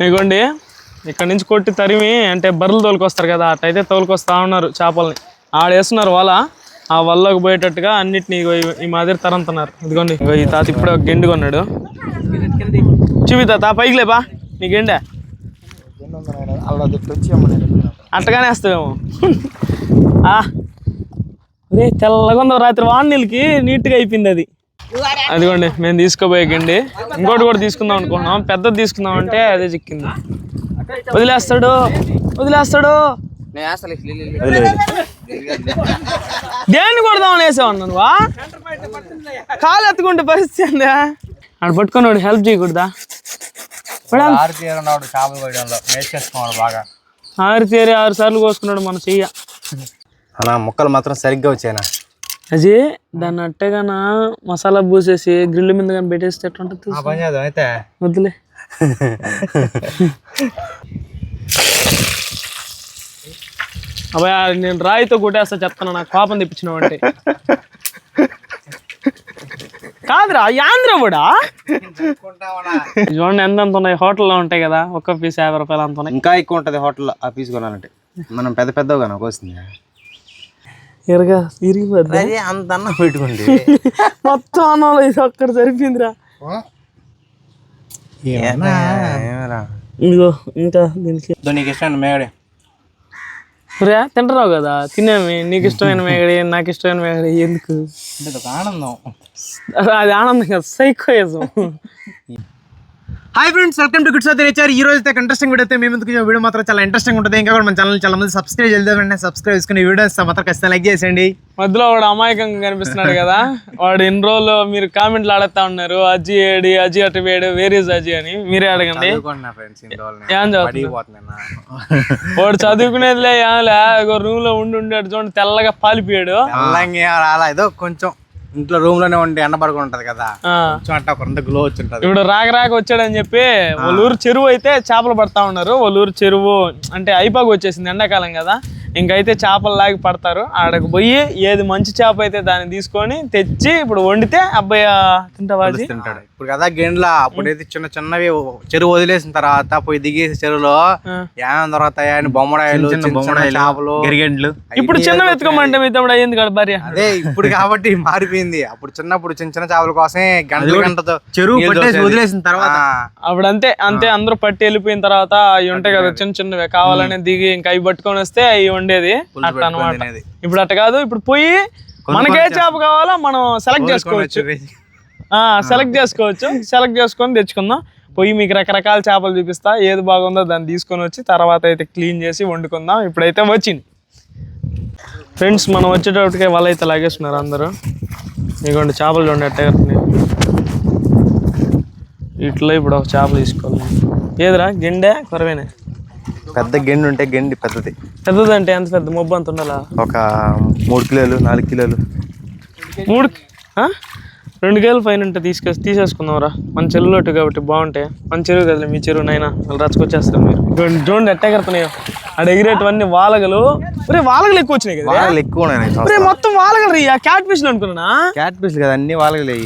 ఇగోండి ఇక్కడ నుంచి కొట్టి తరిమి అంటే బర్రెలు తోలుకొస్తారు కదా అట్టయితే తోలుకొస్తా ఉన్నారు చేపల్ని. ఆడేస్తున్నారు వల, ఆ వల్లోకి పోయేటట్టుగా అన్నిటిని ఈ మాదిరి తరంతున్నారు. ఇదిగోండి ఈ తాత ఇప్పుడే ఒక గెండి కొన్నాడు. చూపి తాత పైకి లేపా నీ గెండే. అట్టగానే వేస్తావేమో. అరే తెల్లగా ఉందో, రాత్రి వానీళ్ళకి నీట్గా అయిపోయింది అది. అదిగోండి మేము తీసుకోబోయే గండి. ఇంకోటి కూడా తీసుకుందాం అనుకుంటున్నాం, పెద్దది తీసుకుందాం అంటే అదే చిక్కింది. వదిలేస్తాడు దేన్ని కొడదామని వేసావన్నా నువ్వా? కాలు ఎత్తుకుంటే పరిస్థితి అందా? ఆడ పట్టుకున్నాడు హెల్ప్ చేయకూడదా? ఆరు తేరి 6 సార్లు కోసుకున్నాడు మన చెయ్య. అన్నా ముక్కలు మాత్రం సరిగ్గా వచ్చాయినా. అజీ దాన్ని అట్టేగానా మసాలా పూసేసి గ్రిల్ మీద కానీ పెట్టేస్తే ఎట్లుంటుంది? అయితే వద్దులే. అబ్బాయి నేను రాయితో కొట్టేస్తా చెప్తాను, నాకు కోపం తెప్పించినావు అంటే. కాదురా ఆంధ్ర కూడా చూడండి ఎంత ఉన్నాయి. హోటల్లో ఉంటాయి కదా, ఒక్క పీస్ 50 రూపాయలు అంత ఉన్నాయి. ఇంకా ఎక్కువ ఉంటుంది హోటల్లో ఆ పీస్ కొనాలంటే. మనం పెద్దగా వస్తుంది ఎరగా ఇరిగిపోద్ది అంత అన్నం పెట్టుకోండి. మొత్తం అన్నంలో ఇది ఒక్కడ సరిపోయిందిరా. ఇదిగో ఇంకా దీనికి నీకు ఇష్టమైన మేగడే రే తింటున్నావు కదా, తినేమి. నీకు ఇష్టమైన మేగడి, నాకు ఇష్టమైన మేగడి ఎందుకు? ఆనందం. అది ఆనందం కదా, psychoism. Hi friends, welcome to good sir nature. ఈ రోజు అయితే ఇంట్రెస్టింగ్ వీడియో అయితే మేము ముందుకు వీడియో మాత్రం చాలా ఇంట్రెస్టింగ్ ఉంటుంది. ఇంకా కూడా మన ఛానల్ చాలా మంది సబ్స్క్రైబ్ చేద్దామంటే సబ్స్క్రైబ్ చేసుకుని వీడియోస్ మాత్రం ఖచ్చితంగా లైక్ చేసేయండి. మధ్యలో వాడు అమాయకంగా కనిపిస్తున్నాడు కదా, వాడు ఎన్ని రోజులు మీరు కామెంట్లు ఆడుతా ఉన్నారు, అజ్జి ఏడి, అజ్జి అటు వేడు, వేర్ ఇస్ అజ్జి అని. మీరే అడగండి. వాడు చదువుకునేదిలే ఏమలే, రూమ్ లో ఉండి అటు చూడండి తెల్లగా పాలిపోయాడు. అలా ఏదో కొంచెం ఇంట్లో రూమ్ లోనే ఉండి ఎండ పడుకుని ఉంటది కదా, గ్లో వచ్చి ఉంటది. ఇప్పుడు రాక వచ్చాడని చెప్పి వాళ్ళ ఊరు చెరువు అయితే చేపలు పడతా ఉన్నారు. వాళ్ళ ఊరు చెరువు అంటే అయిపోయి వచ్చేసింది, ఎండాకాలం కదా, ఇంకైతే చేపలు లాగి పడతారు. ఆడకు పోయి ఏది మంచి చేప అయితే దాన్ని తీసుకొని తెచ్చి ఇప్పుడు వండితే అబ్బాయి తింటాడు. ఇప్పుడు కదా గెండ్ల అప్పుడైతే చిన్నవి చెరువు వదిలేసిన తర్వాత పోయి దిగేసి చెరువులో ఏమేమి దొరుకుతాయా అని బొమ్మడాయలు, చేపలు, గరిగెండ్లు. ఇప్పుడు చిన్న వెతుకమంటే మీ తమ్ముడు అయ్యింది కదా భార్య. అదే ఇప్పుడు కాబట్టి మారిపోయింది. అప్పుడు చిన్నప్పుడు చిన్న చేపల కోసమే గంటతో చెరువు వదిలేసిన తర్వాత అప్పుడు అంతే అందరూ పట్టి వెళ్ళిపోయిన తర్వాత అవి ఉంటాయి కదా చిన్నవే, కావాలని దిగి ఇంకా అవి పట్టుకొని వస్తే అవి ఉండేది అట్లా అనమాట. ఇప్పుడు అట్ట కాదు, ఇప్పుడు పోయి మనకే చేప కావాలో మనం సెలెక్ట్ చేసుకోవచ్చు. సెలెక్ట్ చేసుకొని తెచ్చుకుందాం. పోయి మీకు రకరకాల చేపలు చూపిస్తా, ఏది బాగుందో దాన్ని తీసుకొని వచ్చి తర్వాత అయితే క్లీన్ చేసి వండుకుందాం. ఇప్పుడైతే వచ్చింది ఫ్రెండ్స్, మనం వచ్చేటప్పటికే వాళ్ళు అయితే లాగేస్తున్నారు అందరూ. ఇదిగోండి చేపలు చూడండి ఎట్ట ఇట్లా. ఇప్పుడు ఒక చేపలు తీసుకోవాలి. ఏదిరా గెండే కొరవేనే? పెద్ద గెండి ఉంటే గెండి పెద్దది అంటే ఎంత పెద్ద మొబ్బు అంత ఉండాలా? ఒక 3 కిలోలు 4 కిలోలు 2 కిలోలు పైన ఉంటే తీసేసుకుందాం రా. మన చెరువులోటు కాబట్టి బాగుంటాయి. మన చెరువు కదా మీ చెరువు నైనా వాళ్ళు రచ్చుకొచ్చేస్తారు. మీరు చూడండి ఎట్ట ఎగరుతున్నాయో. ఆడ ఎగిరేటివన్నీ వాలగలు. వాలగలు ఎక్కువ వచ్చినాయి కదా, ఎక్కువ మొత్తం వాలగలు. క్యాట్ ఫిష్లు అనుకున్నా. క్యాట్ ఫిష్ కదా, అన్ని వాలగలు.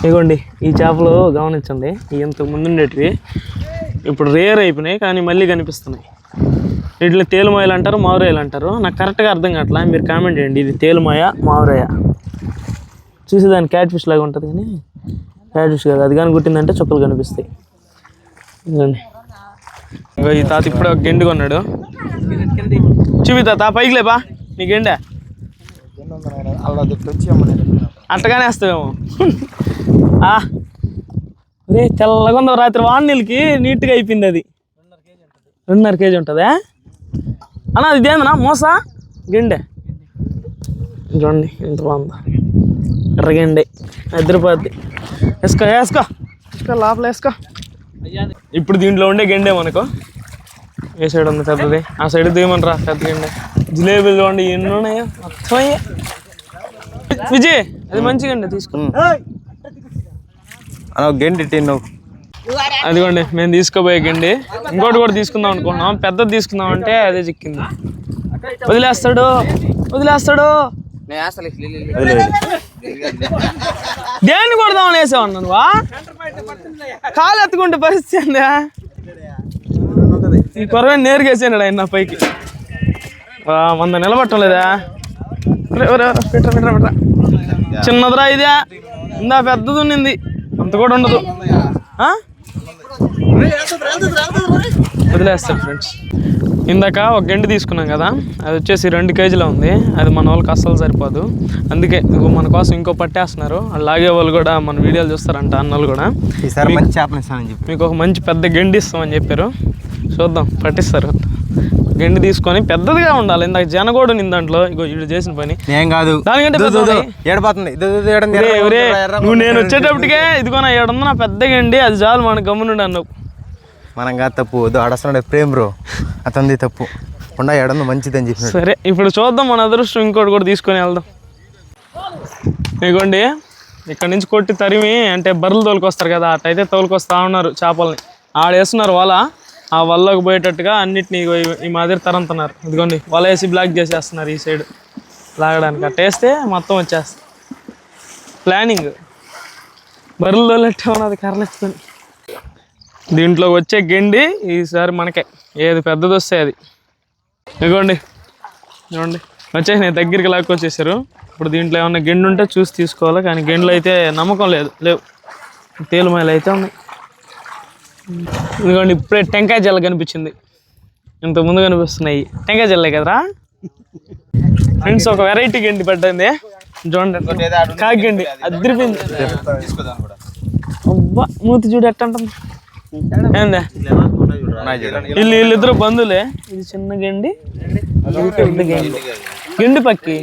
ఇగోండి ఈ చేపలు గమనించండి, ఇంతకు ముందు ఉండేటివి ఇప్పుడు రేర్ అయిపోయినాయి కానీ మళ్ళీ కనిపిస్తున్నాయి. వీటిని తేలుమాయలు అంటారు, మావురాయలు అంటారు. నాకు కరెక్ట్గా అర్థం కావట్లా, మీరు కామెంట్ చేయండి. ఇది తేలుమాయ, మావురాయ. చూసేదాన్ని క్యాట్ ఫిష్ లాగా ఉంటుంది కానీ క్యాట్ ఫిష్ కాదు. అది కానీ గుట్టిందంటే చుక్కలు కనిపిస్తాయి. ఇదండి ఈ తాత ఇప్పుడే ఒక గెండి కొన్నాడు. చూపి తాత పైకి లేపా నీ గెండే. అట్టగానే వేస్తావేమో. అరే తెల్లగా ఉందో, రాత్రి వానీళ్ళకి నీట్గా అయిపోయింది అది. 2.5 కేజీ ఉంటుందా అన్న? అది ఇదేందన్నా మోసా గెండే? చూడండి ఎంత బాగుందా, ఎర్రగెండే ఎదిరిపోద్ది. వేసుకో లోపల వేసుకో. ఇప్పుడు దీంట్లో ఉండే గెండే మనకు ఏ సైడ్ ఉంది పెద్దది, ఆ సైడ్ దిగమనరా పెద్ద గెండే. జిలేబీలు చూడండి ఎన్ని ఉన్నాయో మొత్తం అయ్యే. విజయ్ అది మంచిగా అండి తీసుకో. గెండి అదిగోండి మేము తీసుకోబోయే గండి. ఇంకోటి కూడా తీసుకుందాం అనుకుంటున్నాం, పెద్దది తీసుకుందాం అంటే అదే చిక్కింది. వదిలేస్తాడు దేన్ని కొడదామని వేసావన్నా నువ్వా? కాలు ఎత్తుకుంటే పరిస్థితి అందా? ఈ కొరవే నేరుగేసాడు ఆయన నా పైకి. వంద నిలబట్టలేదా? పెట్టరా చిన్నదిరా ఇదే, ఇందా పెద్దది ఉన్నింది, అంత కూడా ఉండదు. వదిలేస్తారు ఫ్రెండ్స్. ఇందాక ఒక గండి తీసుకున్నాం కదా, అది వచ్చేసి 2 కేజీలో ఉంది. అది మన వాళ్ళకి అస్సలు సరిపోదు. అందుకే మన కోసం ఇంకో పట్టేస్తున్నారు. వాళ్ళు లాగే వాళ్ళు కూడా మన వీడియోలు చూస్తారంట అన్నలు కూడా. మీకు ఒక మంచి పెద్ద గండి ఇస్తామని చెప్పారు. చూద్దాం, పట్టిస్తారు. గండి తీసుకొని పెద్దదిగా ఉండాలి. ఇందాక జనగోడు నింది దాంట్లో. ఇగో వీడు చేసిన పని ఏం కాదు, దానికంటే నువ్వు నేను వచ్చేటప్పటికే ఇదిగో నా ఏడుంది నా పెద్ద గండి, అది చాలు మన గమ్మునుండి అన్నావు. మనం కాదు తప్పు, అడస్తున్నాడు ప్రేమ్ బ్రో, అతనిది తప్పు. ఉండా ఏడన్నా మంచిదని చెప్పి. సరే ఇప్పుడు చూద్దాం, మన అదృష్టం ఇంకోటి కూడా తీసుకొని వెళ్దాం. ఇగోండి ఇక్కడ నుంచి కొట్టి తరిమి అంటే బర్రెలు తోలుకొస్తారు కదా, అటైతే తోలుకొస్తా ఉన్నారు చేపల్ని. ఆడేస్తున్నారు వల, ఆ వలలోకి పోయేటట్టుగా అన్నిటినీ ఈ మాదిరి తరంతున్నారు. ఇదిగోండి వల వేసి బ్లాక్ చేసేస్తున్నారు ఈ సైడ్ లాగడానికి. అట్టేస్తే మొత్తం వచ్చేస్తుంది. ప్లానింగ్ బర్రెలు తోలెట్టే ఉన్నది కర్రలెత్తుకొని. దీంట్లో వచ్చే గండి ఈసారి మనకే, ఏది పెద్దది వస్తే అది. ఇదిగోండి చూడండి వచ్చేసి నేను దగ్గరికి లాక్కొచ్చేసారు. ఇప్పుడు దీంట్లో ఏమన్నా గెండు ఉంటే చూసి తీసుకోవాలి, కానీ గెండులు అయితే నమ్మకం లేవు. తేలుమాయలు అయితే ఉన్నాయి. ఇదిగోండి ఇప్పుడే టెంకాయ జల్ల కనిపించింది, ఇంతకుముందు కనిపిస్తున్నాయి. టెంకాయ జల్లే కదరా ఫ్రెండ్స్. ఒక వెరైటీ గండి పడ్డది చూడండి, కాకి గండి అదిరిపోయింది. అబ్బా మూతి చూడు ఎట్ట అంటుంది. ఏందా వీళ్ళిద్దరు బంధువులే. ఇది చిన్న గండి, పెద్ద గండి. గండి పక్కి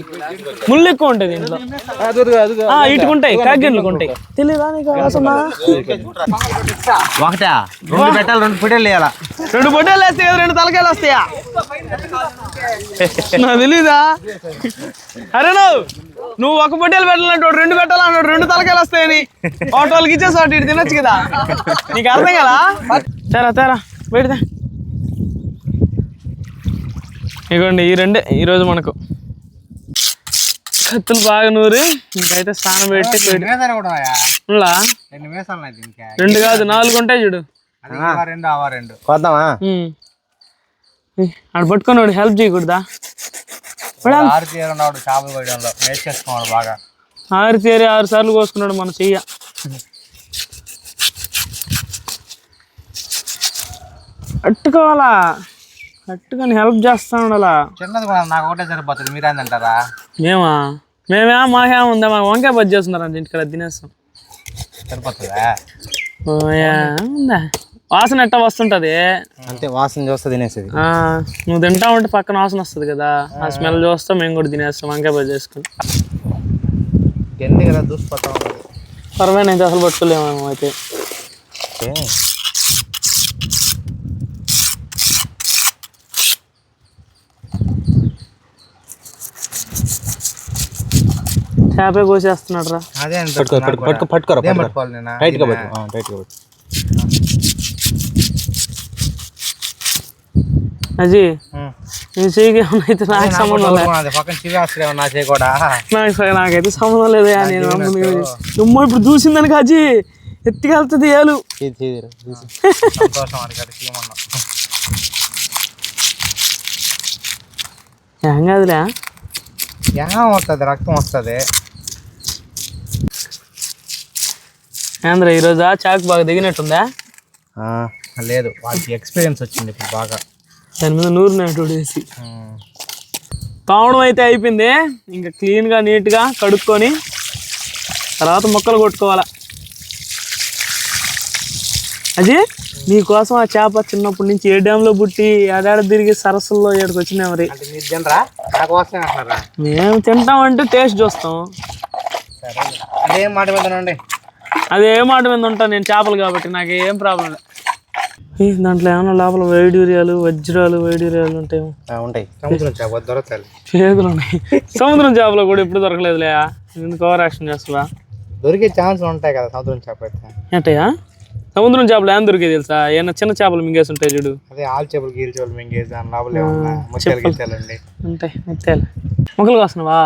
ముళ్ళు ఎక్కువ ఉంటాయి దీంట్లో. ఇటుకుంటాయి కాకి గండ్లకు ఉంటాయి. తెలియదా నీకు? ఒకటా 2 పెట్టాలి, 2 పొట్టేలు వేయాలా? 2 పొట్టేలు వేస్తే కదా 2 తలకాయలు వస్తాయా? నాకు తెలీదా? అరే నువ్వు 1 పొట్టేలు పెట్టాలంటే 2 పెట్టాలన్నాడు, 2 తలకాయలు వస్తాయని. వాళ్ళకి ఇచ్చేసి వాటి ఇటు తినొచ్చు కదా, నీకు అర్థం కదా? తేరా బయటదే. ఇగోండి ఈ 2 ఈరోజు మనకు. కత్తులు బాగా నూరి ఇంకైతే స్నానం పెట్టి 2 కాదు 4 ఉంటాయి చూడు. ఆడ పట్టుకున్నాడు, హెల్ప్ చేయకూడదా? ఆరు తేరి 6 సార్లు కోసుకున్నాడు మన చెయ్య. అట్టుకోవాలా, అట్టుకొని హెల్ప్ చేస్తా ఉండాలా. చిన్నది కూడా నాకు ఒకటే సరిపోతుంది, మీరేందంటారా? మేమే మాకేముందా, మా వంకాయ బజ్జి చేస్తున్నారంట ఇంటికి, తినేస్తాం. సరిపోతుందా? ఉందా వాసన ఎట్టా వస్తుంటది అంతే, వాసన చూస్తే తినేసేది. నువ్వు తింటా ఉంటే పక్కన వాసన వస్తుంది కదా, ఆ స్మెల్ చూస్తా మేము కూడా తినేస్తాం వంకాయ బజ్జి చేసుకుని. కదా దూసిపోతా ఉంటుంది. పర్వాలేదు, అయితే అసలు పట్టుకోలేము అయితే. చేపే కోసేస్తున్నాడు రా. అజీ నీ చెయ్యికి ఏమన్నా అయితే నాకు సంబంధం లేదు, నాకైతే సంబంధం లేదు. నేను అమ్మ ఇప్పుడు చూసిందానికి అజీ ఎత్తికెళ్తుంది ఏలు. ఏం కాదులే, వస్తుంది రక్తం వస్తుంది. ఏంద్రా ఈరోజు చాకు బాగా దిగినట్టుందా? లేదు, వాళ్ళకి ఎక్స్పీరియన్స్ వచ్చింది ఇప్పుడు బాగా. దాని మీద నూరినట్టు వేసి తావడం అయితే అయిపోయింది. ఇంకా క్లీన్గా నీట్గా కడుక్కొని తర్వాత ముక్కలు కొట్టుకోవాలా. అది నీకోసం ఆ చేప చిన్నప్పటి నుంచి ఏ డ్యామ్లో పుట్టి ఏడాడ తిరిగి సరస్సుల్లో ఏడుకు వచ్చినాయి. మరి మేము తింటామంటే టేస్ట్ చూస్తాం. అదే మాట మీద అదే మాట మీద ఉంటాను నేను, చేపలు కాబట్టి నాకు ఏం ప్రాబ్లం లేదు. దాంట్లో ఏమన్నా లోపల వైడూర్యాలు వజ్రాలు వైడూర్యాలు ఉంటాయేమో. ఉంటాయి, సముద్రం చేప దొరకాలి, చేతులు ఉన్నాయి. సముద్రం చేపలు కూడా ఎప్పుడు దొరకలేదులే, ఎందుకు ఓవర్ యాక్షన్ చేస్తావా? దొరికే ఛాన్స్ ఉంటాయి కదా సముద్రం చేప అయితే. ఏంటయ్యా సముద్రం చేపలు ఏం దొరికే తెలుసా? ఏమన్నా చిన్న చేపలు మింగేసి ఉంటాయి చూడు, అదే ఆలు చేపలు గీలు చేపలు మింగేసి దాని లోపల ముత్యాలు గిత్యాలండి ఉంటాయి. ముత్యాలు మొక్కలు కోస్తున్నావా?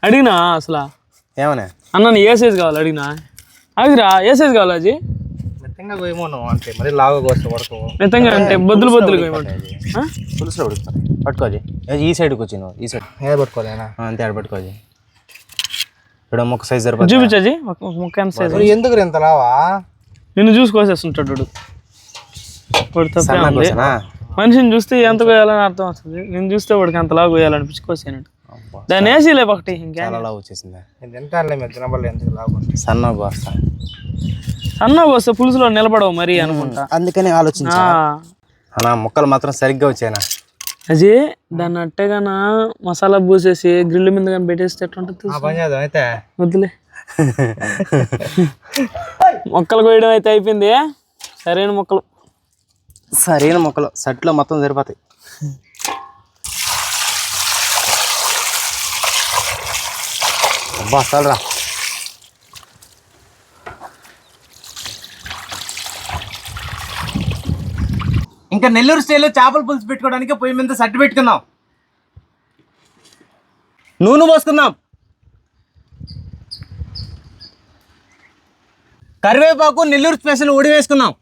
అడిగినా అసలు ఏమన్నా అన్న నీ ఏ సైజ్ కావాలి అడిగినా అడిగిరా ఏ సైజ్ కావాలి అజీ మెత్తంగా పోయేమో అంటే మరి లాగా కోస్తే పడుకోవు మెత్తంగా అంటే బొద్దులు పులుసులో ఉడుకుతాను పట్టుకోది ఈ సైడ్కి వచ్చి నువ్వు ఈ సైడ్ ఏ పట్టుకోలేనా అంతే ఆడ పట్టుకోది ఇక్కడ ముక్క సైజ్ సరిపోతుంది చూపించజీ ముక్క ఎంత సైజ్ ఎందుకు ఇంత లావా నిన్ను చూసుకోసేస్తుంటాడు మనిషిని చూస్తే ఎంత కోయాలని అర్థం వస్తుంది నేను చూస్తే వాడికి అంతలా కోయాలనిపించి కోసానంట దాన్ని వేసిలే ఒకటి ఇంకా లావు వచ్చేసింది సన్న కోస్తా సన్న కోస్తే పులుసులో నిలబడవు మరి అనుకుంటా అందుకని ఆలోచించా అలా ముక్కలు మాత్రం సరిగ్గా వచ్చాయనా అజీ దాన్ని అట్టేగానా మసాలా పూసేసి గ్రిల్ మీద కానీ పెట్టేస్తే ఎట్లుంటుంది అయితే వద్దులే మొక్కలు కోయడం అయితే అయిపోయింది సరైన మొక్కలు సెట్లో మొత్తం సరిపోతాయి అబ్బా చాలరా ఇంకా నెల్లూరు స్టైల్లో చేపల పులుసు పెట్టుకోవడానికి పొయ్యి మీద సట్టు పెట్టుకుందాం నూనె పోసుకుందాం కరివేపాకు నెల్లూరు స్పెషల్ ఉడి వేసుకుందాం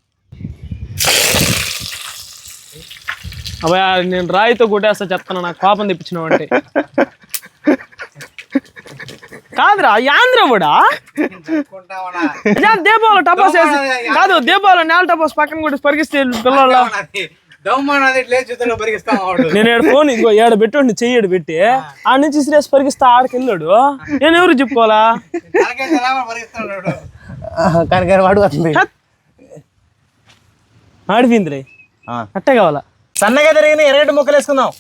అబ్బాయి నేను రాయితో కొట్టేస్తా చెప్తాను నాకు కోపం తెప్పించినావు అంటే కాదురా ఆంధ్ర కూడా దీపావళి టపాస్ వేసి కాదు దీపావళి నేల టపాస్ పక్కన కొట్టి పరిగిస్తే పిల్లల నేను ఫోన్ ఇంకో ఏడ పెట్టండి చెయ్యడు పెట్టి ఆడ నుంచి శ్రేష్ పరిగిస్తా ఆడికి వెళ్ళాడు నేను ఎవరు చెప్పుకోవాలా ఆడిపోయింది రే అట్టే కావాలా సన్నగా తిరిగిన ఎర్రగడ్డ ముక్కలు వేసుకుందాం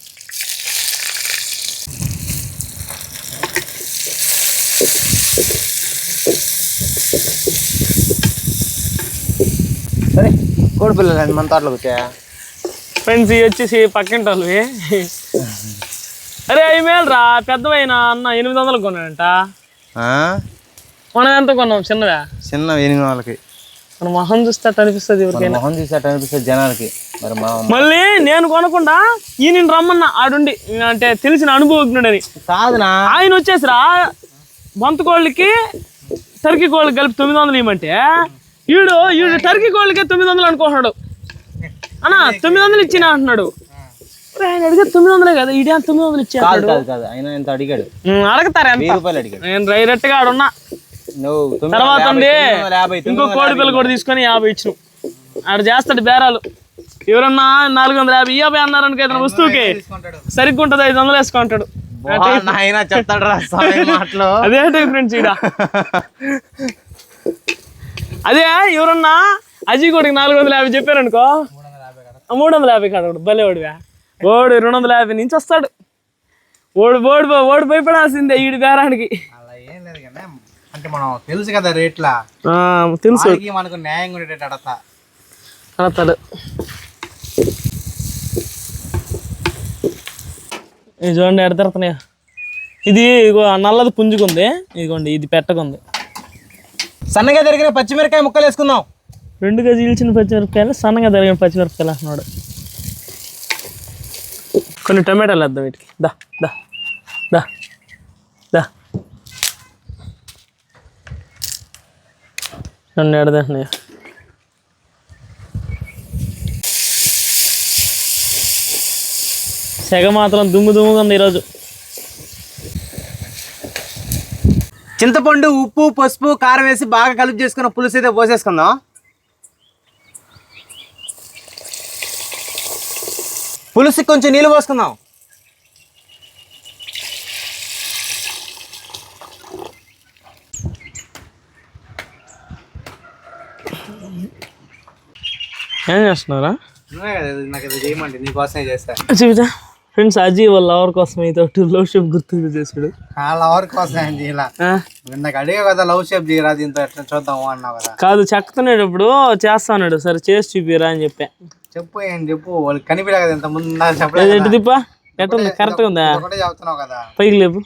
సరే కోడిపిల్లలు మన తోటలోకి వచ్చా ఫ్రెండ్స్ ఇవి వచ్చేసి పక్కింటి వాళ్ళవి అరే 5 వేలు రా పెద్దవైనా అన్న 800 కొన్నాడంట మనం ఎంత కొన్నాం చిన్న 800 మన మొహం చూస్తే అనిపిస్తుంది ఎవరికైనా మొహం చూస్తే అనిపిస్తుంది జనాలకి మరి మళ్ళీ నేను కొనకుండా ఈయన రమ్మన్నా ఆడుండి అంటే తెలిసిన అనుభవజ్ఞుడని కాదునా ఆయన వచ్చేసిరా బొంత కోళ్ళకి టర్కీ కోళ్ళకి కలిపి 900 ఇవ్వమంటే ఈడు టర్కీ కోళ్ళకి 900 అనుకుంటున్నాడు అన్నా 900 ఇచ్చిన అంటున్నాడు ఆయన అడిగే 900 కదా ఈడే 900 ఇచ్చాడు అడిగాడు అడగతారా నేను రైరెట్గా ఆడున్నా తర్వాత ఇంకో కోడి పిల్ల కూడా తీసుకొని 50 ఇచ్చిన ఆడ చేస్తాడు బేరాలు ఎవరన్నా 450 50 అన్నారనుకో ఏదైనా వస్తువుకి సరిగ్గా ఉంటుంది 500 వేసుకుంటాడు అదే ఫ్రెండ్స్ ఈడ అదే ఎవరన్నా అజయ్ కోడికి 450 చెప్పారనుకో 350 కాడు భలే ఓడివా ఓడు 250 నుంచి వస్తాడు ఓడి భయపడాల్సిందే ఈడి బేరానికి అంటే మనం తెలుసు కదా రేట్లా తెలుసు మనకు న్యాయంగా ఉండేటట్టు అడతాడు ఇది చూడండి ఎడతెడుతున్నాయా ఇది ఇగో నల్లది పుంజుకుంది ఇదిగోండి ఇది పెట్టకుంది సన్నగా తరిగిన పచ్చిమిరకాయ ముక్కలు వేసుకుందాం 2 గజాలు ఇల్చిన పచ్చిమిరపకాయలు సన్నగా తరిగిన పచ్చిమిరపకాయలు అంటున్నాడు కొన్ని టమాటాలు వేద్దాం వీటికి దా దా దా దా నన్ను ఎడదండి సెగ మాత్రం దుమ్ముగా ఉంది ఈరోజు చింతపండు ఉప్పు పసుపు కారం వేసి బాగా కలిపి చేసుకున్న పులుసు అయితే పోసేసుకుందాం పులుసుకి కొంచెం నీళ్ళు పోసుకుందాం ఏం చేస్తున్నారా నీకోసమే చేస్తా చూపితా ఫ్రెండ్స్ అజీ వాళ్ళ లవర్ కోసం అయితే లవ్ షేప్ గుర్తు చేసాడు లవర్ కోసం నాకు అడిగే కదా లవ్ షేప్ చేయరా దీంతో ఎట్లా చూద్దాము అన్నావు కదా కాదు చెక్కుతున్నాడు చేస్తాడు సరే చేసి చూపిరా అని చెప్పా చెప్పు వాళ్ళకి కనిపించా కదా ఇంత ముందు చెప్పలేదు దిప్పా ఎట్టుంది కరెక్ట్గా ఉందా చెప్తున్నావు కదా పైకి లేపు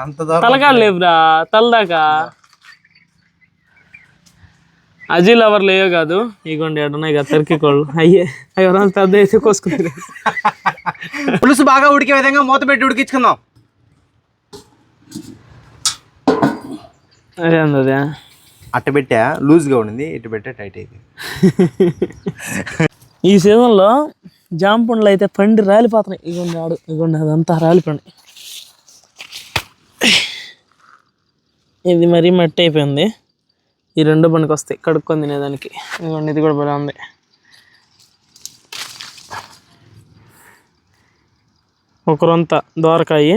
అంత తలకాడు లేపురా తలదాకా అజీ లవర్లు ఏవో కాదు ఇగోండి ఎడున్నాయి కదా టర్కీ కోళ్ళు అయ్యో పెద్ద అయితే కోసుకుంటారు పులుసు బాగా ఉడికే విధంగా మూత పెట్టి ఉడికించుకుందాం అదే అదే అట్ట పెట్టా లూజ్గా ఉండింది, ఇటు పెట్టా టైట్ అయింది. ఈ సీజన్లో జామ పండ్లు అయితే పండి రాలిపోతున్నాయి. ఇగోండి అదంతా రాలిపోండి. ఇది మరీ మట్టి అయిపోయింది. ఈ రెండు పనికి వస్తాయి కడుక్కొని తినేదానికి. ఇదిగోండి ఇది కూడా బాగా ఉంది. ఒక రొంత దోరకాయ,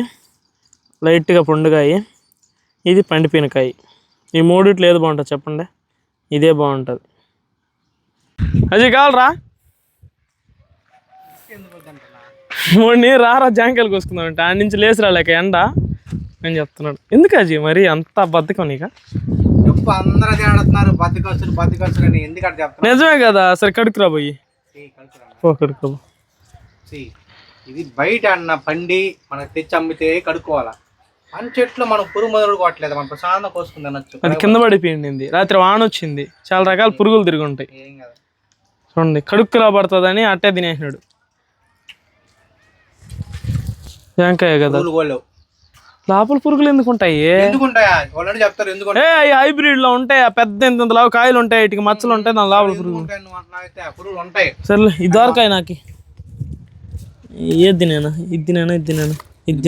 లైట్గా పండుగాయ, ఇది పండిపోయినకాయ. ఈ మూడిట్లో ఏది బాగుంటుంది చెప్పండి? ఇదే బాగుంటుంది. అది కావాలరా మూడిని రారా జాంకాయలు కోసుకుందాం అంటే ఆడి నుంచి లేచి రాలేక ఎండ అని చెప్తున్నాడు. ఎందుకు అజీ మరి అంత బద్దకం నీక? నిజమే కదా. సరే కడుక్కురా పోయి కడుక్కురా. ఇది బయట అన్న పండి మనకు తెచ్చి అమ్మితే కడుక్కోవాలా. అని చెట్లు మనం పురుగు మొదలు కొట్టలేదు, మనం ప్రశాంతంగా కోసుకుని తినొచ్చు. అది కింద పడిపోయింది. రాత్రి వాన వచ్చింది, చాలా రకాల పురుగులు తిరిగి ఉంటాయి. చూడండి కడుక్కురా పడుతుందని అట్టే తినేసినాడు. జాంకాయ కదా, లోపల పురుగులు ఎందుకు ఉంటాయి? హైబ్రిడ్ లో ఉంటాయి, పెద్ద ఇంత లావు కాయలు ఉంటాయి, వీటికి మచ్చలు ఉంటాయి, దాని లోపల పురుగులు ఉంటాయి. సర్లే ఈ దోరకాయ నాకు ఏది తినేనా? ఇది తినేనా? ఇది తినేనా? ఇది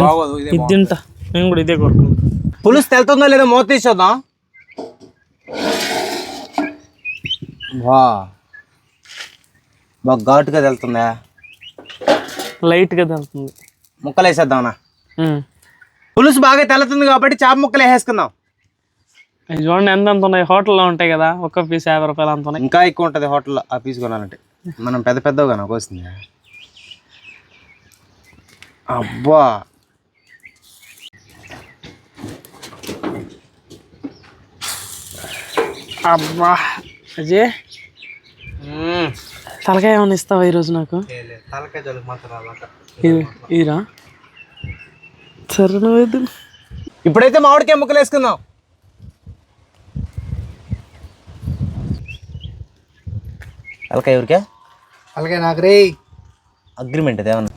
తింటా నేను కూడా. ఇదే కొడుకున్నా. పులుసు తెలుతుందో లేదో మూత తీసేద్దాం. బాగా ఘాటుగా తెలుతుందా? లైట్గా తెలుతుంది. ముక్కలు వేసేద్దామన్నా. పులుసు బాగా తెల్లుతుంది కాబట్టి చేప ముక్కలు వేసేసుకుందాం. అవి చూడండి ఎంత ఉన్నాయి. హోటల్లో ఉంటాయి కదా, ఒక్క పీస్ 50 రూపాయలు అంత ఉన్నాయి. ఇంకా ఎక్కువ ఉంటుంది హోటల్లో ఆ పీస్ కొనాలంటే. మనం పెద్ద పెద్దగా నాకు వస్తుంది. అబ్బా అబ్బా అజయ్ తలకాయ ఏమైనా ఇస్తావా ఈరోజు నాకు? ఇరా సరే నువ్వు. ఇప్పుడైతే మామిడికాయ ముక్కలు వేసుకుందాం. తలకాయ ఎవరికే? తలకాయ నాకు రే. అగ్రిమెంట్ అదేమన్నా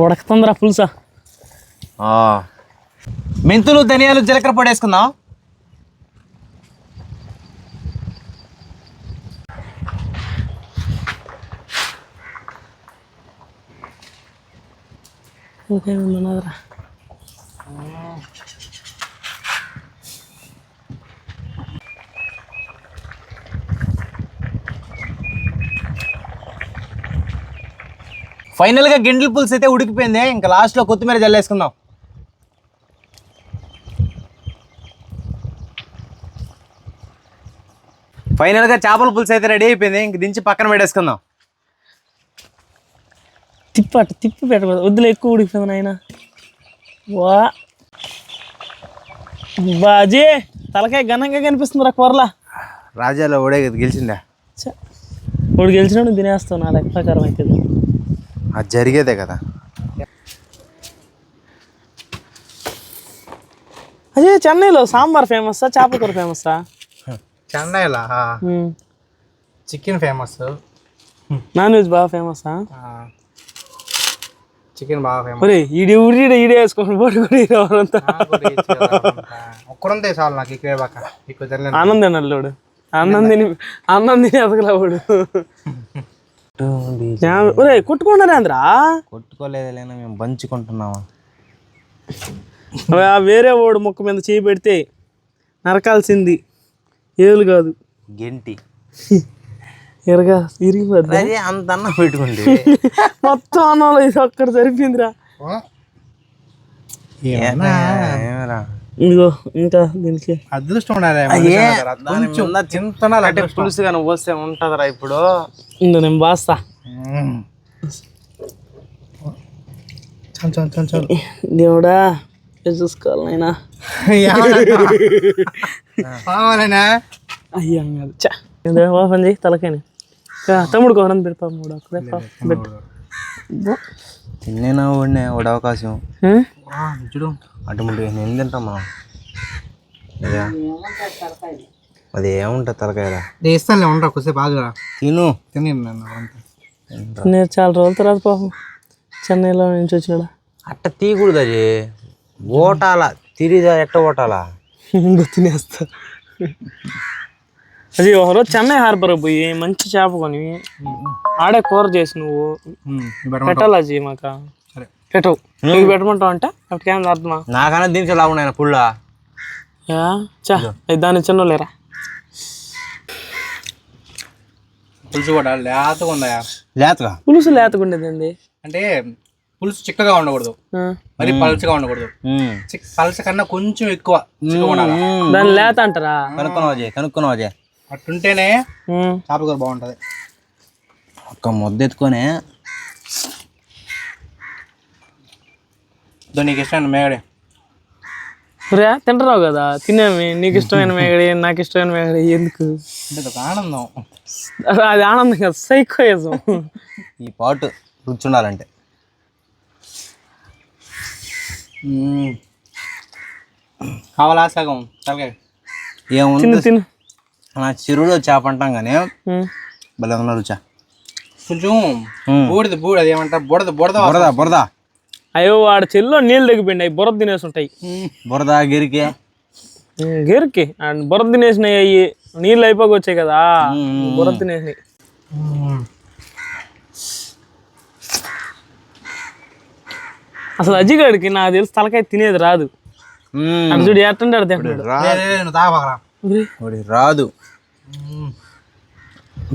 ఉడకుతుందిరా పులుసా. మెంతులు, ధనియాలు, జీలకర్ర పొడి వేసుకుందాం. ఇంకేముందరా? ఫైనల్గా గింజల పులుసు అయితే ఉడికిపోయింది. ఇంకా లాస్ట్లో కొత్తిమీర జల్లేసుకుందాం. ఫైనల్గా చేపల పులుసు అయితే రెడీ అయిపోయింది. ఇంక దించి పక్కన పెట్టేసుకుందాం. తిప్పి పెట్టకూడదు, వద్దులే ఎక్కువ ఉడికిపోయింది నాయన. వా బాజీ తలకాయ ఘనంగా కనిపిస్తుందిరా కూరలా. రాజాలో ఓడే గెలిచిందా? వాడు గెలిచినాడు తినేస్తావు నా లెక్క ప్రకారం అయితే. అది జరిగేదే కదా. అదే చెన్నైలో సాంబార్ ఫేమస్సా, చేపల కూర ఫేమస్సా? చెన్నైలో చికెన్ ఫేమస్, నాన్ వెజ్ బాగా ఫేమస్సా? చికెన్ బాగా ఫేమస్. ఒరే ఈడే వేసుకోండి బోటి కూడా ఒక్కడుంటే చాలు నాకు. ఇక్కడ ఆనందం అల్లుడు అన్నం తిని ఎదగలేవాడు. ఒరే కొట్టుకున్నారేంద్రా? కొట్టుకోలేదులే, మేము పంచుకుంటున్నామా. వేరే వాడు ముక్క మీద చేయి పెడితే నరకాల్సింది ఏలు కాదు, గెంటి ఎరగా ఇరిగిపోద్ది. అంత అన్నం పెట్టుకోండి. మొత్తం అన్నంలో ఇది ఒక్కటి సరిపోయిందిరా. ఇదిగో ఇంకా దీనికి అదృష్టం ఉండాలి. పులుసు కానీ పోస్తే ఉంటుందిరా. ఇప్పుడు నేను బాస్తా. దేవుడా చూసుకోవాలి నాయనా. అయ్యా ఓపెన్ చేయి తలకాయని. తమ్ముడు కోరం పెడతా తిన్నా వాడినే వాడు అవకాశం చూడు. అటువంటి నేను తింటాం మనం. అది ఏముంటుంది తలకాయరా? ఇస్తానులే ఉంటా కొద్దిసేపు బాగా తిను. నేను చాలా రోజుల తర్వాత పాపం చెన్నైలో నుంచి వచ్చినాడా. అట్ట తీయకూడదు. అది ఓటాలా తిరిగా ఎట్ట ఓటాలా? ముందు తినేస్తా. అది ఒకరోజు చెన్నై హార్బర్ పోయి మంచి చేప కొని ఆడే కూర చేసి నువ్వు పెట్టాలి అజీ మాకు. పెట్టవు నువ్వు పెట్టమంటావు అంటే అప్పటికేం అర్థమా? నాకన్నా దీనికి లాభం ఉన్నాయి పుల్ల దాని చిన్న లేరా పులుసు కూడా లేతగా ఉందా? లేతగా పులుసు లేతగా ఉండేదండి. అంటే పులుసు చిక్కగా ఉండకూడదు, మరి పలచగా ఉండకూడదు. పలచ కన్నా కొంచెం ఎక్కువ దాన్ని లేత అంటారా? కనుక్కున్నావు అట్టుంటేనే చేప కూర బాగుంటది. ఒక్క ముద్ద ఎత్తుకొని నీకు ఇష్టమైన మేగడే తింటున్నావు కదా, తినేమి. నీకు ఇష్టమైన మేగడి, నాకు ఇష్టమైన మేగడి ఎందుకు? ఆనందం. అది ఆనందం కదా, సైకోయిజం. ఈ పాటు రుచి ఉండాలంటే కావాలా సగం తలకాయ ఏముంది తిను. నా చెరువులో చేప అంటాం కానీ భలే ఉన్న రుచా. కొంచెం బూడిద అది ఏమంటారు, బుడద బుడద బురద బురద. అయ్యో వాడు చెల్లో నీళ్ళు తగ్గిపోయింది, అవి బురద తినేసి ఉంటాయి. బురద గిరికి గిరికి బురద తినేసినాయి, అవి నీళ్ళు అయిపోయి వచ్చాయి కదా, బురద తినేసినాయి. అసలు అజ్జిగాడికి నాకు తెలిసి తలకాయ తినేది రాదు. చూడు ఎట్టంటాడు రాదు.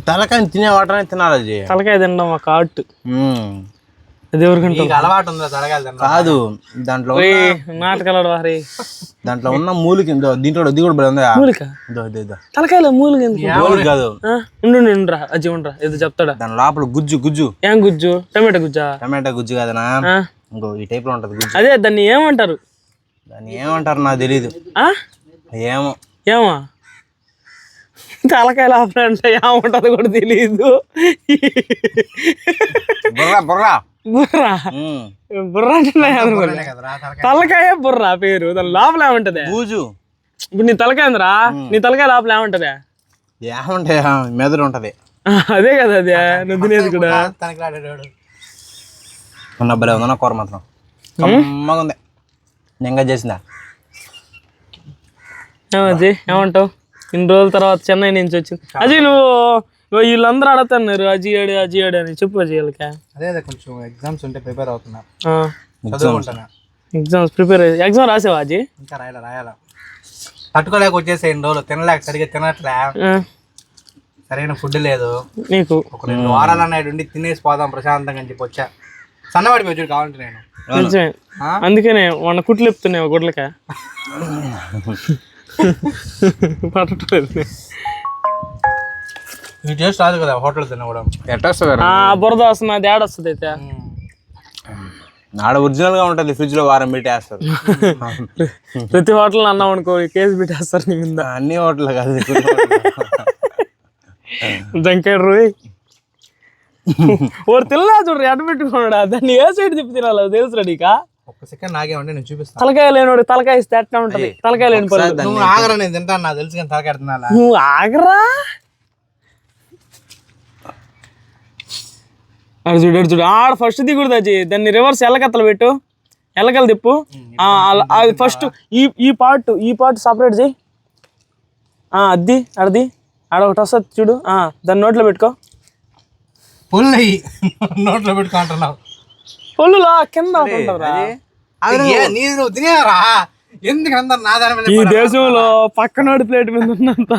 తలకాయ తినే వాటనే తినాలి. తలకాయ తినడం ఒక ఆర్ట్. అది ఎవరికంటే అలవాటు ఉందా తలకాయ కాదు. దాంట్లో నాటకాలు వారి దాంట్లో ఉన్న మూలికి దీంట్లో ఇది కూడా మూలిక తలకాయలో మూలిక ఎందుకు కాదు. ఉండరా అజ్జి ఉండరా ఏదో చెప్తాడా. దాని లోపల గుజ్జు గుజ్జు. ఏం గుజ్జు? టమాటా గుజ్జా? టమాటా గుజ్జు కాదనా, ఇంకో ఈ టైప్ లో ఉంటది గుజ్జు. అదే దాన్ని ఏమంటారు? దాన్ని ఏమంటారు నాకు తెలీదు. ఏమో ఏమో తలకాయ లోపల అంటే ఏముంటది కూడా తెలీదు. బుర్రా బుర్రా బుర్రా బుర్రా అంటే తలకాయ బుర్రా పేరు. దాని లోపల ఏముంటది? బూజు. ఇప్పుడు నీ తలకాయ ఉందిరా, నీ తలకాయ లోపల ఏముంటది? ఏముంటాయి మెదడు ఉంటది. అదే కదా అదే నువ్వు తినేది కూడా. ఉన్న భలే ఉందన్న కూర మాత్రం కమ్మగా ఉంది. నింగా చేసిందా? ఏమజ్జి ఏమంటావు? ఇన్ని రోజుల తర్వాత చెన్నై నుంచి వచ్చింది. అజయ్ నువ్వు వీళ్ళందరూ అడుగుతున్నారు అజియాడు అజియాడు అని చెప్పు అజయ్ వాళ్ళకి. అదే కొంచెం ఎగ్జామ్స్ ఉంటే ప్రిపేర్ అవుతున్నా. ఎగ్జామ్స్ ప్రిపేర్ ఎగ్జామ్ రాసావా అజయ్? ఇంకా రాయాలా. తట్టుకోలేక వచ్చేసే ఇన్ని రోజులు తినలేక సరిగ్గా తినట్లే, సరైన ఫుడ్ లేదు నీకు. ఒక 2 వారాలు అన్నాడు తినేసి పోదాం ప్రశాంతంగా అని చెప్పి వచ్చా. సన్నవాడి చూడు కావాలంటే నేను. నిజమే, అందుకనే మొన్న కుట్లు చెప్తున్నావు గుడ్లకా పట్టట్లేదు. ఈ టేస్ట్ రాదు కదా హోటల్ తిన్నా కూడా. ఎట్లా వస్తుంది? బురద వస్తుంది, ఏడ వస్తుంది అయితే. ఆడ ఒరిజినల్ గా ఉంటది, ఫ్రిడ్జ్ లో వారం పెట్టేస్తారు. ప్రతి హోటల్ అన్నాం అనుకో కేసు పెట్టేస్తారు నీ మీద. అన్ని హోటల్ కాదు, జంకాయ రోయ్ ఓరు తిన్నా చూడరు ఎడ పెట్టుకున్నాడా, దాన్ని ఏ సైడ్ తిప్పి తినాలి తెలుసు నీకా? ఒక్క సెకండ్ నాగే ఉంటే నేను చూపిస్తాను. తలకాయ లేనివాడు తలకాయ ఇస్తే ఎట్లా ఉంటది? తలకాయ లేని పర్లేదు. నువ్వు ఆగరా, నేను తింటాను నాకు తెలుసు కానీ తలకాయ తినాలా. నువ్వు ఆగరా అడు చూడు అడు చూడు ఆడ ఫస్ట్ దిగుడు అజీ. దాన్ని రివర్స్ ఎల్లకత్తలు పెట్టు, ఎల్లకలు తిప్పు. అది ఫస్ట్ ఈ పార్ట్ సపరేట్ చేయి. అద్ది అడది ఆడ ఒకటి వస్తుంది చూడు, దాన్ని నోట్లో పెట్టుకో. పుల్లు నోట్లో పెట్టుకుంటున్నావు. పొల్లులో కింద నువ్వు తినేరా? ఎందుకంత నా దాని ఈ దేశంలో పక్కనోడి ప్లేట్ మీద ఉన్నంత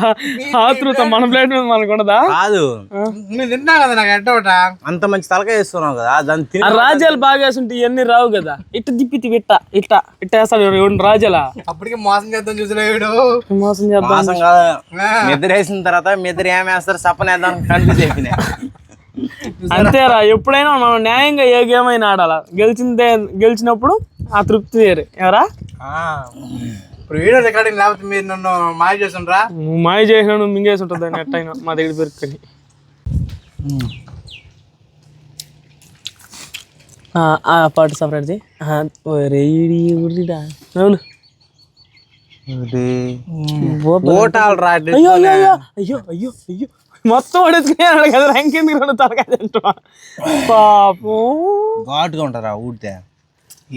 ఆతృత మన ప్లేట్ మీద మనకు ఉండదా? కాదు, నేను తిన్నా కదా, నాకు ఎట్ట అంత మంచి తలకాయ వేస్తున్నావు కదా, దాన్ని రాజ్యాలు బాగా వేస్తుంటే ఇవన్నీ రావు కదా. ఇట్ట తిప్పితి ఇట్ట ఇట్ట ఇట్ట వేస్తాడు రాజాలా. అప్పటికి మోసం చేద్దాం చూసిన మోసం చేద్దాం. నిద్ర వేసిన తర్వాత నిద్ర ఏమేస్తారు సపనేద్దాం కన్ఫ్యూజ్ అయిపోయినాయి. అంతేరా, ఎప్పుడైనా మనం న్యాయంగా ఏ గేమ్ అయినా ఆడాలా. గెలిచినప్పుడు ఆ తృప్తి వేరే. ఎవరా ఇప్పుడు వీడియో రికార్డింగ్ లేకపోతే మీరు నన్ను మాయ చేస్తుండ్రా? నువ్వు మాయ చేసినా నువ్వు మింగేసి ఉంటుంది అని ఎట్టయినా మా దగ్గర పెరుక్కొని. ఆ పాటు సపరేట్ చేయి. ఉర్రిడా నవ్వులు అయ్యో అయ్యో అయ్యో అయ్యో అయ్యో మొత్తం పడేసుకున్నాడు కదా. రంకెందుకు రెండు తలకాయ తింటున్నా పాపం. ఘాటుగా ఉంటారా ఊడితే?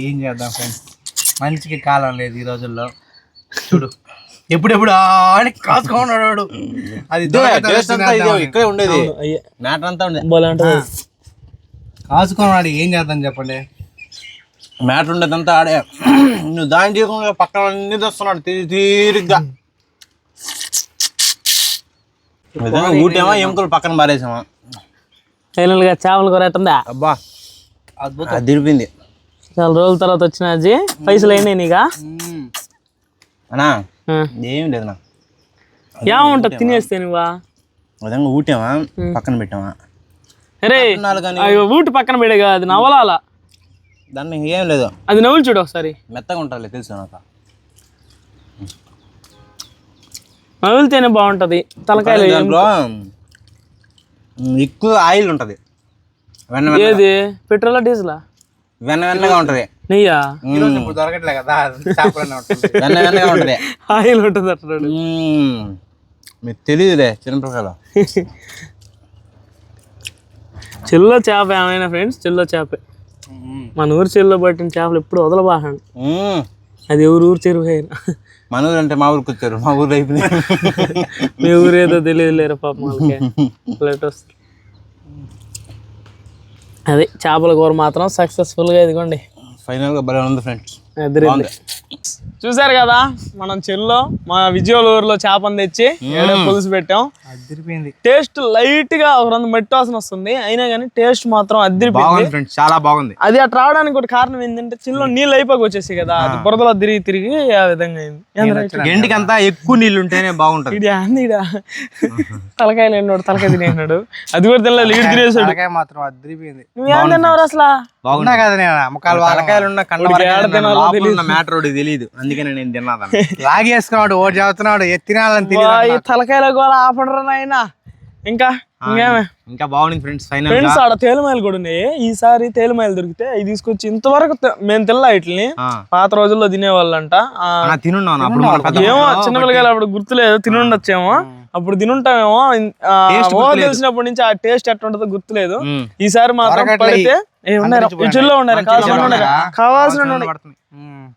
ఏం చేద్దాం ఫ్రెండ్స్, మంచికి కాలం లేదు ఈ రోజుల్లో. చూడు ఎప్పుడెప్పుడు అని కాసుకున్నాడు అది ఇక్కడే ఉండేది మ్యాటర్ అంతా ఉండేది బోలే ఉంటుంది కాసుకున్నాడు ఏం చేద్దాం చెప్పండి మ్యాటర్ ఉండేదంతా ఆడే నువ్వు దాని చేయకుండా పక్కన అన్ని తెస్తున్నాడు తీరిగ్గా ఊటేమో ఎముకలు పక్కన పారేసామా ఫైనల్ గా చేపల కూర ఎట్టుందా అబ్బా అద్భుతం దిరిపింది చాలా రోజుల తర్వాత వచ్చిన అజ్జి పైసలు అయినాయి నీగా అన్నా ఏం లేదు నా ఏముంటది తినేస్తే నువ్వా విధంగా ఊటామా పక్కన పెట్టామా అరే ఊటి పక్కన పెడే కదా అది నవలాల దాన్ని ఏం లేదు అది నవ్వులు చూడు ఒకసారి మెత్తగా ఉంటుంది తెలుసు నాకు నవ్వులితేనే బాగుంటది తలకాయలు దాంట్లో ఎక్కువ ఆయిల్ ఉంటుంది ఏది పెట్రోలా డీజిలా వెన్నగా ఉంటది నెయ్యా దొరకట్లే కదా వెన్నగా ఉంటది ఆయిల్ ఉంటుంది అంటున్నాడు మీకు తెలియదులే చిన్నపిల్లలు చెల్లో చేప ఏమైనా ఫ్రెండ్స్ చెల్లో చేపే మన ఊరు చెల్లో పట్టిన చేపలు ఎప్పుడు వదలబాకండి అది ఎవరు ఊరు చెరువు అయినా మన ఊరు అంటే మా ఊరికి వచ్చారు మా ఊరు అయిపోయింది మీ ఊరు ఏదో తెలియదు లేరు పాప వాళ్ళకి వస్తుంది అదే చేపల కూర మాత్రం సక్సెస్ఫుల్గా ఇదిగోండి ఫైనల్గా భలే ఉంది ఫ్రెండ్స్ ఎదురైంది చూసారు కదా మనం చెల్లో మా విజయవాడలో చేపను తెచ్చి ఏడో పులుసు పెట్టాం అదిరిపోయింది టేస్ట్ లైట్ గా ఒక రెండు మట్టి వాసన వస్తుంది అయినా కానీ టేస్ట్ మాత్రం అదిరిపోయింది ఫ్రెండ్స్ చాలా బాగుంది అది అట్లా రావడానికి కూడా కారణం ఏంటంటే చిల్లో నీళ్ళు అయిపోయి వచ్చేసి కదా అది బురదలో తిరిగి ఆ విధంగా అయింది ఎండికంతా ఎక్కువ నీళ్ళు ఉంటేనే బాగుంటది ఇది అందిడా తలకాయలు ఎన్నోడు తలకాయ తినేసినాడు అది కూడా తినలేదు లీడ్ తినేసాడు తలకాయ మాత్రం అదిరిపోయింది నువ్వేం తిన్నావు అసలు బాగున్నా కదా నేను అమ్మకాలు తలకాయలు ఉన్న కన్న మ్యాటర్ తెలియదు అందుకని నేను తిన్నాను లాగేసుకున్నాడు ఓటు చదువుతున్నాడు ఎత్తినాలని తలకాయల కూడా ఆపడరా నాయనా ఇంకా ఇంకేమే ఇంకా బాగుంది ఫ్రెండ్స్ ఫైనల్ ఫ్రెండ్స్ ఆడ తేలుమాయలు కూడా ఉన్నాయి ఈసారి తేలుమాయలు దొరికితే అవి తీసుకొచ్చి ఇంతవరకు మేము తినలా వీటిని పాత రోజుల్లో తినేవాళ్ళంట ఏమో చిన్న పిల్లగాలు అప్పుడు గుర్తులేదు తినుండొచ్చేమో అప్పుడు తినుంటామేమో తెలిసినప్పటి నుంచి ఆ టేస్ట్ ఎట్లా ఉంటుందో గుర్తులేదు ఈసారి మాత్రం పడితే చెల్లో ఉండాలి కావాల్సిన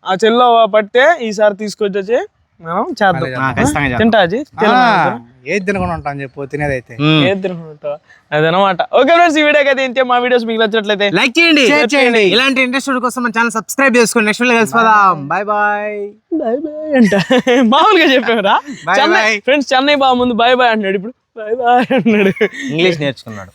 ఆ చెల్లో పడితే ఈసారి తీసుకొచ్చి మనం చేద్దాం తింటా ఏది తినకుండా ఉంటాం చెప్పు తినేదైతే ఏది తినకుండా అదనమాట ఓకే ఫ్రెండ్స్ ఈ వీడియో అయితే ఇంతే మా వీడియోస్ మీకు నచ్చినట్లయితే లైక్ చేయండి షేర్ చేయండి ఇలాంటి ఇంట్రెస్ట్ కోసం మన ఛానల్ సబ్స్క్రైబ్ చేసుకోండి నెక్స్ట్ వీడియో కలిసిపోదాం బై బాయ్ బాయ్ బాయ్ అంట మామూలుగా చెప్పారా ఫ్రెండ్స్ చెన్నై బాగా ముందు బాయ్ బాయ్ అంటున్నాడు ఇప్పుడు బాయ్ బాయ్ అంటున్నాడు ఇంగ్లీష్ నేర్చుకున్నాడు